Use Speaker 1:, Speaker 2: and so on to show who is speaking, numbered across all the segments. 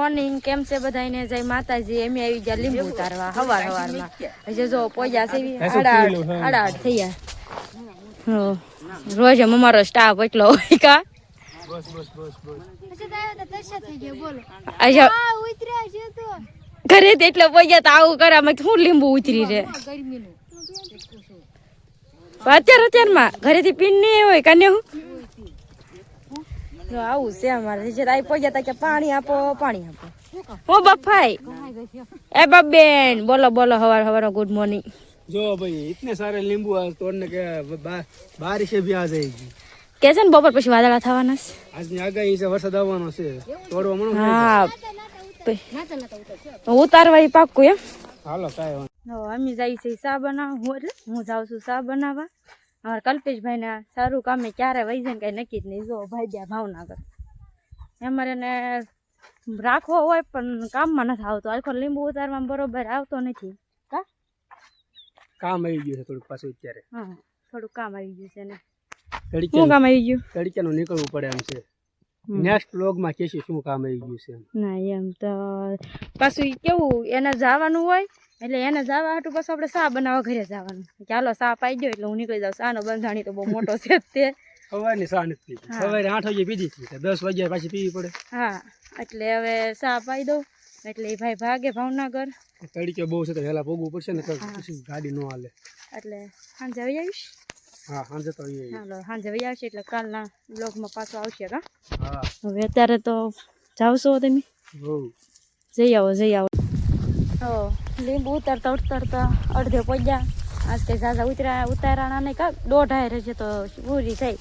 Speaker 1: Morning, કેમ છે બધાને? જય માતાજી. એમ આવી ગયા લીંબુ ઉતારવા હવારમાં. હજી જો પોજા છે 8:30 થઈ ગયા. રોજ અમારો સ્ટાફ એટલો હોય કા. ઘરે એટલો પોજા તો આવું કરામાં શું લીંબુ ઉતરી રે અત્યારમાં ઘરેથી પીન નહીં હોય કને હું આવું છે અમારે આ પોજા તા કે પાણી આપો હું બફાઈ એ બેન બોલો બોલો हवार गुड मॉर्निंग।
Speaker 2: जो भाई इतने सारे नींबू तोड़ने के बारिश भी आ जाएगी।
Speaker 1: कैसे बपोर પછી વાદળા થવાના છે
Speaker 2: આજની આગાહી છે વરસાદ આવવાનો છે તોડવા મણો
Speaker 1: હા ઉતારવા પાક્કું એમ
Speaker 2: હાલો કાય
Speaker 1: અમે જઈ છે ચા બનાવવા એટલે હું જાઉં છું ચા બનાવવા અમારા કલ્પેશભાઈ ને સારું કામે ક્યારે વહી જાય કઈ નક્કી જ નહીં જો ભાઈ ગયા ભાવનગર અમારે ને રાખવો હોય પણ કામમાં નથી આવતો આખો લીંબુ ઉતારવામાં બરોબર આવતો નથી કા
Speaker 2: કામ આવી ગયું છે થોડું પાછું અત્યારે
Speaker 1: હા થોડું કામ આવી ગયું છે ને
Speaker 2: શું
Speaker 1: કામ આવી ગયું
Speaker 2: તડક્યાનું નીકળવું પડે એમ છે નેક્સ્ટ વ્લોગમાં કહેશું શું કામ આવી ગયું છે
Speaker 1: ના એમ તો પાછું કેવું એને જવાનું હોય એટલે એને જવા હાટું પાછું આપણે ચા બનાવવા ઘરે જવાનું ચાલો ચા પાઈ ગયો એટલે હું નીકળી જાઉં ચાનો બંધાણી તો બહુ મોટો છે તે
Speaker 2: સવારની ચા નથી સવારે 8 વાગે પીધી હતી 10 વાગ્યા પાછી પીવી પડે હા
Speaker 1: એટલે હવે ચા પાઈ દઉં એટલે એ ભાઈ ભાગે ભાવનગર
Speaker 2: તડક્યો બહુ છે તો વહેલા પોગવું પડશે ને પછી ગાડી ન હાલે
Speaker 1: એટલે સાંજે આવી આવીશ
Speaker 2: હા સાંજે તો
Speaker 1: હાલો સાંજે આવી આવશે એટલે કાલના બ્લોગમાં પાછો આવશે કા
Speaker 2: હા
Speaker 1: હવે અત્યારે તો જાવ છો તમે જઈ આવો તો લીંબુ ઉતારતા અડધે પહોંચ્યા આજ કંઈ ઝાઝા ઉતારાણા નહીં કા 1.5 છે તો પૂરી થઈ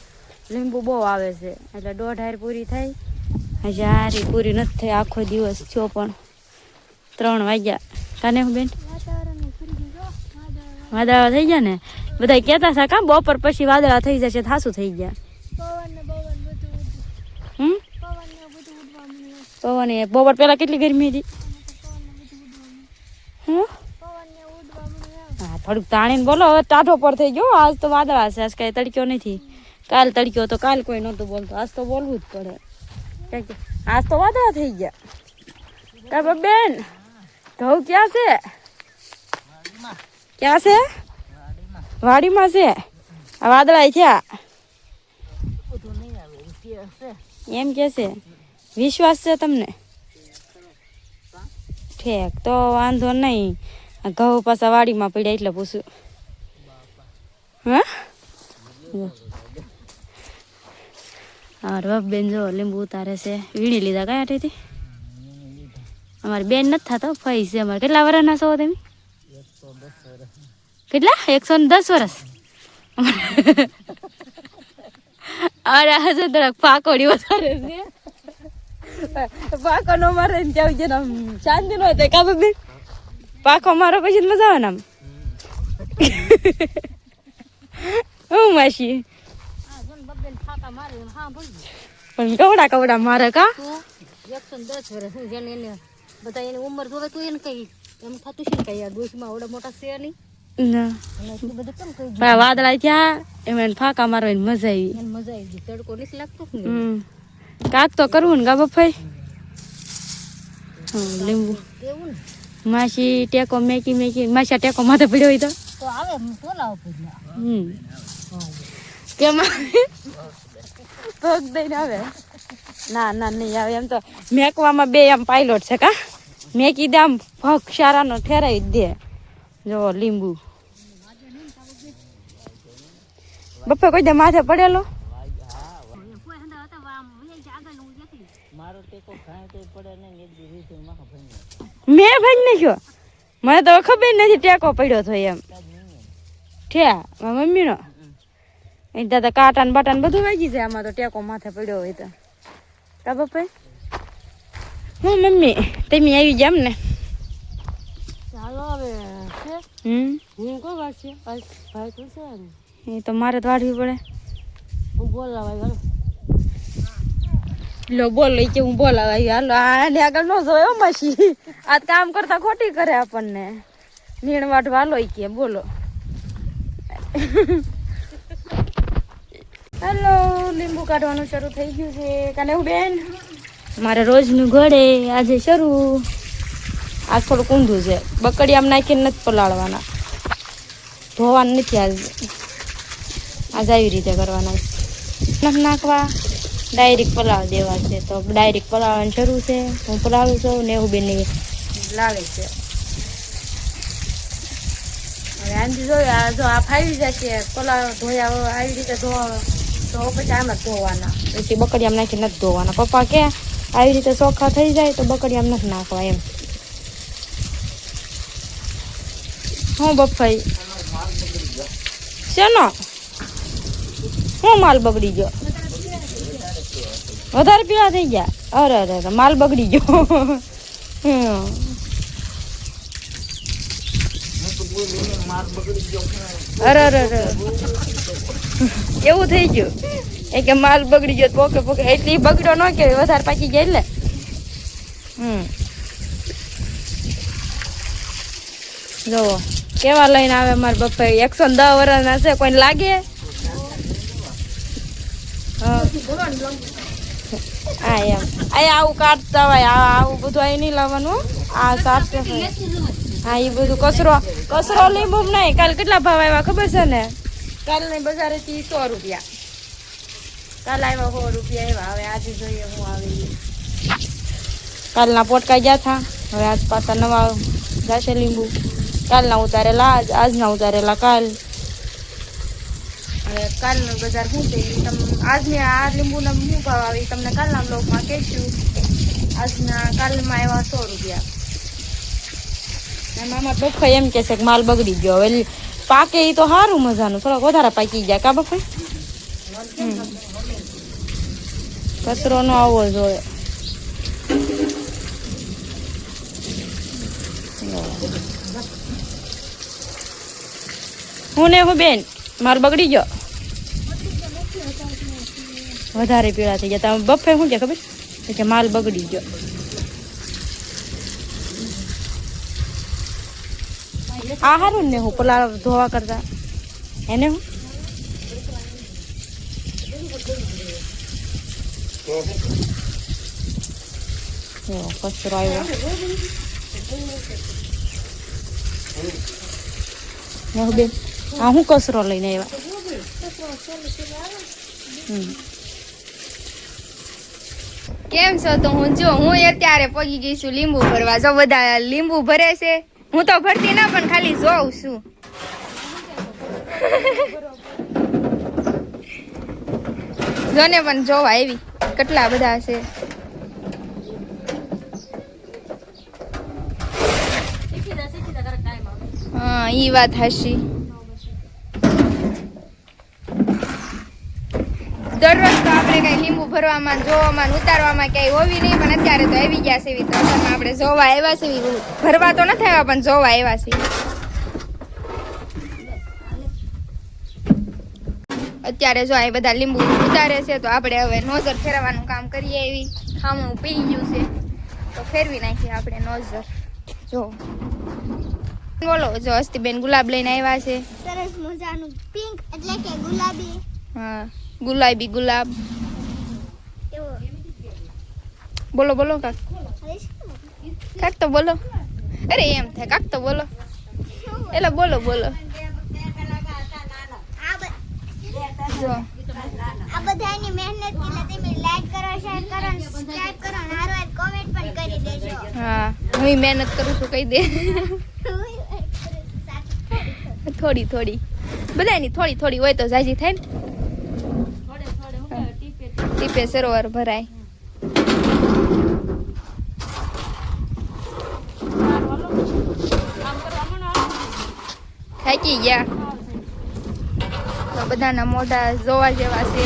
Speaker 1: લીંબુ બહુ આવે છે એટલે 1.5 પૂરી થઈ હજી હારી પૂરી નથી થઈ આખો દિવસ થયો પણ 3 વાગ્યા કાને હું બેન વાદળા થઈ ગયા ને બધા કહેતા હતા કા બપોર પછી વાદળા થઈ જશે થાસું થઈ ગયા પવન બપોર પેલા કેટલી ગરમી હતી હા થોડુંક તાણીને બોલો હવે ટાઢો પર થઈ ગયો આજ તો વાદળા છે આજ કઈ તડક્યો નથી કાલ તડક્યો તો કાલ કોઈ નહોતું બોલતો આજ તો બોલવું જ પડે આજ તો વાદળા થઈ ગયા કા બેન ઘઉં ક્યાં છે વાડીમાં છે આ વાદળા થયા એમ કે છે વિશ્વાસ છે તમને ઠેક તો વાંધો નહીં ઘઉં પાછા વાડીમાં પડ્યા એટલે પૂછું હા બેન જો લીંબુ ઉતારે છે વીણી લીધા કયા આઠેથી અમારી બેન નથી થતો ફઈ છે અમારે કેટલા વર્ષના છો તમે કેટલા 110 વર્ષ અરે હજુ થોડાક પાકોડી વધારે છે પાકો નો મારે જાવ છે શાંતિ નો થાય કાબુ બેન પાકો મારો પછી મજા આવે ને આમ હું માસી પણ કવડા મારે કા
Speaker 3: 110 વર્ષ જેને એને બધા એની ઉંમર જોવે તો એને કઈ એમ થતું છે કઈ આ દોશમાં ઓડા મોટા છે નહીં
Speaker 1: ના વાદળા થયા એમ ફાકા મારવાની મજા
Speaker 3: આવી તડકો નથી લાગતો
Speaker 1: કાક તો કરવું ને ગા બફાઈ લીંબુ માસી ટેકો મેકી માસી ટેકો માથે પડ્યો હોય તો
Speaker 3: આવે બોલાવો
Speaker 1: કેમાં પગ દઈને આવે ના નહીં આવે એમ તો મેકવામાં બે આમ પાયલોટ છે કા મેકી દે આમ પગ સારાનો ઠેરાવી દે જો લીંબુ બપ્પા કોઈ દે માથે પડેલો મેં ભાઈ નાખ્યો મને તો ખબર નથી ટેકો પડ્યો તો એમ ઠ્યા મારા મમ્મીનો એ દાદા કાંટા ને બાટા ને બધું વાગી જાય આમાં તો ટેકો માથે પડ્યો હોય તો કા બપ્પા હું મમ્મી તમે આવી જામ ને
Speaker 3: ચાલો હવે હું કોઈ વાત છે ભાઈ તો છે
Speaker 1: એ તો મારે તો વાળવી પડે
Speaker 3: હું બોલાવા
Speaker 1: લો બોલ કે હું બોલાવા હાલો આને આગળ ન જોયો માસી આ કામ કરતા ખોટી કરે આપણને નીણવાટ વાલો કે બોલો હેલો લીંબુ કાઢવાનું શરૂ થઈ ગયું છે કાને હું બેન મારે રોજનું ઘડે આજે શરૂ. આજ થોડુંક ઊંધું છે. બકડી આમ નાખીને નથી પલાળવાના, ધોવાનું નથી આજ આવી રીતે કરવાના. નથી નાખવા, ડાયરેક્ટ પલાળ દેવા છે. તો ડાયરેક્ટ પલાળવાની શરૂ છે. હું પલાળું છું ને એવું બેન લાવે છે. હવે આંધી જોયું જો આ ફાવી જશે પલાળ ધોયા આવી રીતે ધોવા તો પછી આમ જ ધોવાના. પછી બકડીયામ નાખી નથી ધોવાના. પપ્પા કે આવી રીતે ચોખ્ખા થઈ જાય તો બકડીયામ નથી નાખવા એમ. હું બફાઈ શેનો હું માલ બગડી ગયો? વધારે પીળા થઈ ગયા? અરે અરે અરે માલ બગડી ગયો. અરે અરે અરે એવું થઈ ગયું એ કે માલ બગડી ગયો. પોકે પોકે એટલી બગડ્યો ન કે વધારે પાકી ગયા એટલે. જોવો કેવા લઈને આવે મારા બપ્પા. 110 વર્ષના છે. કોઈને લાગે? હા એમ આ આવું કાઢતા હોય આવું બધું અહીં નહીં લાવવાનું. આ સાફ સફાઈ હા એ બધું કચરો લીંબુ નહીં. કાલ કેટલા ભાવ આવ્યા ખબર છે ને? કાલની બજારેથી 100 રૂપિયા. કાલ આવ્યા 100 રૂપિયા એવા. હવે આજે જોઈએ હું આવી. કાલના પોટકા ગયા હતા. હવે આજ પાછા નવા જશે લીંબુ. કાલના ઉતારેલા આજના ઉતારેલા કાલ. હવે કાલનું બજાર શું છે આજની આ લીંબુના શું ભાવ આવે તમને કાલના બ્લોગમાં કહેશું. આજના કાલમાં આવ્યા 100 રૂપિયા. મામા બફા એમ કે છે કે માલ બગડી ગયો. હવે પાકે એ તો સારું મજાનું, થોડોક વધારે પાકી જાય કા બફા? કચરો નો આવવો જોઈએ. હું ને હું બેન માલ બગડી ગયો, વધારે પીળા થઈ ગયા. તમે બફે શું કે ખબર કે માલ બગડી ગયો. આ હારું ને હું પેલા ધોવા કરતા એને હું કચરો આવ્યો. બેન હા હું કચરો લઈને આવ્યા.
Speaker 4: કેમ છો? તો હું અત્યારે પગી ગઈ છું લીંબુ ભરવા. જો બધા લીંબુ ભરે છે. હું તો ભરતી ના પણ ખાલી જોઉં છું. જોને પણ જોવા આવી કેટલા બધા છે. હા ઈ વાત હાશી. દરરોજ તો આપણે કઈ લીંબુ ભરવામાં જોવામાં ઉતારવામાં ક્યાંય હોવી નહીં, પણ અત્યારે તો આવી ગયા છે. એવી તો આપણે જોવા આવ્યા છે. ભરવા તો નથી આવ્યા પણ જોવા આવ્યા છે. અત્યારે જો આ બધા લીંબુ ઉતારે છે તો આપણે હવે નોઝર ફેરવવાનું કામ કરીએ. એવી ખામણું પી ગયું છે તો ફેરવી નાખીએ આપણે નોઝર. જો બોલો, જો અસ્તીબેન ગુલાબ લઈને આવ્યા છે.
Speaker 5: સરસ મજાનું પિંક એટલે કે ગુલાબી.
Speaker 4: હા ગુલાબી ગુલાબ. બોલો બોલો કાક તો બોલો. અરે એમ થાય કાક તો બોલો. એટલે બોલો બોલો. જો
Speaker 5: આ બધાની મહેનત એટલે તમે લાઈક કરો, શેર કરો, સબસ્ક્રાઇબ કરો અને હારવાર કોમેન્ટ પણ કરી દેજો.
Speaker 4: હા હું મહેનત કરું છું કહી દે. થોડી થોડી બધાની થોડી થોડી હોય તો જાજી થાય ને. ટીપે સરોવર ભરાય. થાકી ગયા તો બધાના મોઢા જોવા જેવા છે.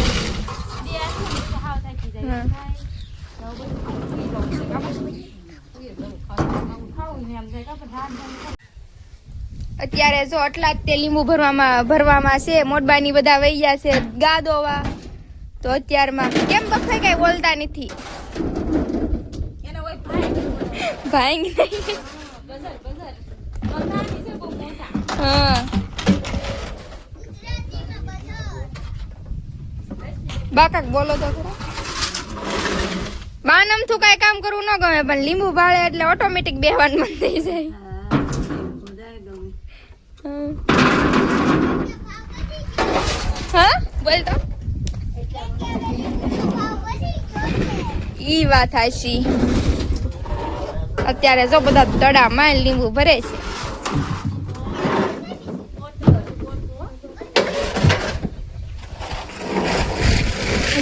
Speaker 4: અત્યારે જો આટલા જ તે લીંબુ ભરવામાં છે. મોટબાની બધા વહી ગયા છે ગાદોવા. તો અત્યારમાં કેમ બફાઈ કઈ બોલતા નથી? ભાઈ નહીં. હા બાકાક બોલો તો ખરા. બાનમથું કાંઈ કામ કરવું ન ગમે પણ લીંબુ ભાળે એટલે ઓટોમેટિક બેહવાનું મન થઈ જાય. હા બોલ તો. ઈ વાત હાચી. અત્યારે જો બધા તળામાં લીંબુ ભરે છે.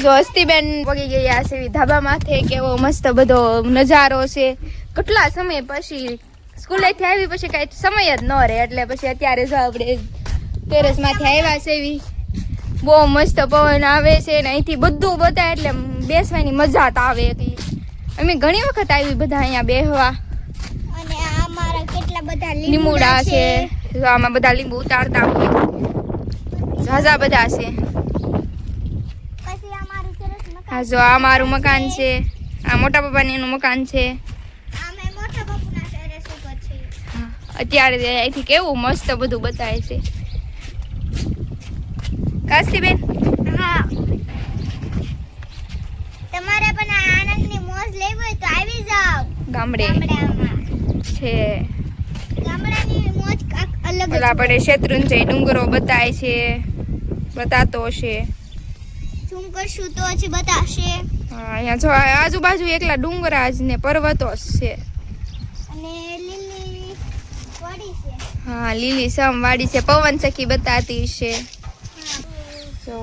Speaker 4: જો અસ્તીબેન પગી ગયા છે ધાબા માથે. કેવો મસ્ત બધો નજારો છે. કેટલા સમય પછી સ્કૂલેથી આવી પછી કઈ સમય જ ન રહે એટલે પછી અત્યારે જો આપણે ટેરેસ માંથી આવ્યા છે. એવી બહુ મસ્ત પવન આવે છે ને અહીંથી બધું બતાવે એટલે બેસવાની મજા તો આવે એટલી. અમે ઘણી વખત આવી બધા અહીંયા બેહવા.
Speaker 5: અને આ મારા કેટલા બધા
Speaker 4: લીંબુડા છે. જો આમાં બધા લીંબુ ઉતારતા હોય. ઝાઝા બધા છે.
Speaker 5: પછી અમારું સરસ મકાન.
Speaker 4: હા જો આ મારું મકાન છે. આ મોટા પપ્પાની એનું મકાન છે.
Speaker 5: અમે મોટા બાપુના ટેરેસ ઉપર છીએ.
Speaker 4: અત્યારે અહીંથી કેવું મસ્ત બધું બતાવે છે. કાસ્તીબેન
Speaker 5: હા. તમારે પણ આ આનંદની મોજ લેવી હોય તો આવી જાઓ
Speaker 4: ગામડે
Speaker 5: ગામડામાં.
Speaker 4: છે.
Speaker 5: ગામડાની મોજ કાંઈક અલગ જ
Speaker 4: પેલા આપણે શેત્રુંજય ડુંગરો બતાય છે. બતાતો હશે.
Speaker 5: ઝૂમ કરશું તો જ બતાવશે.
Speaker 4: હા અહીંયા જો આજુબાજુ એકલા ડુંગરા જ ને પર્વતો જ છે.
Speaker 5: અને લીલી વાડી છે.
Speaker 4: હા લીલી સમ વાડી છે. પવન સખી બતાતી છે.
Speaker 5: હા.
Speaker 4: જો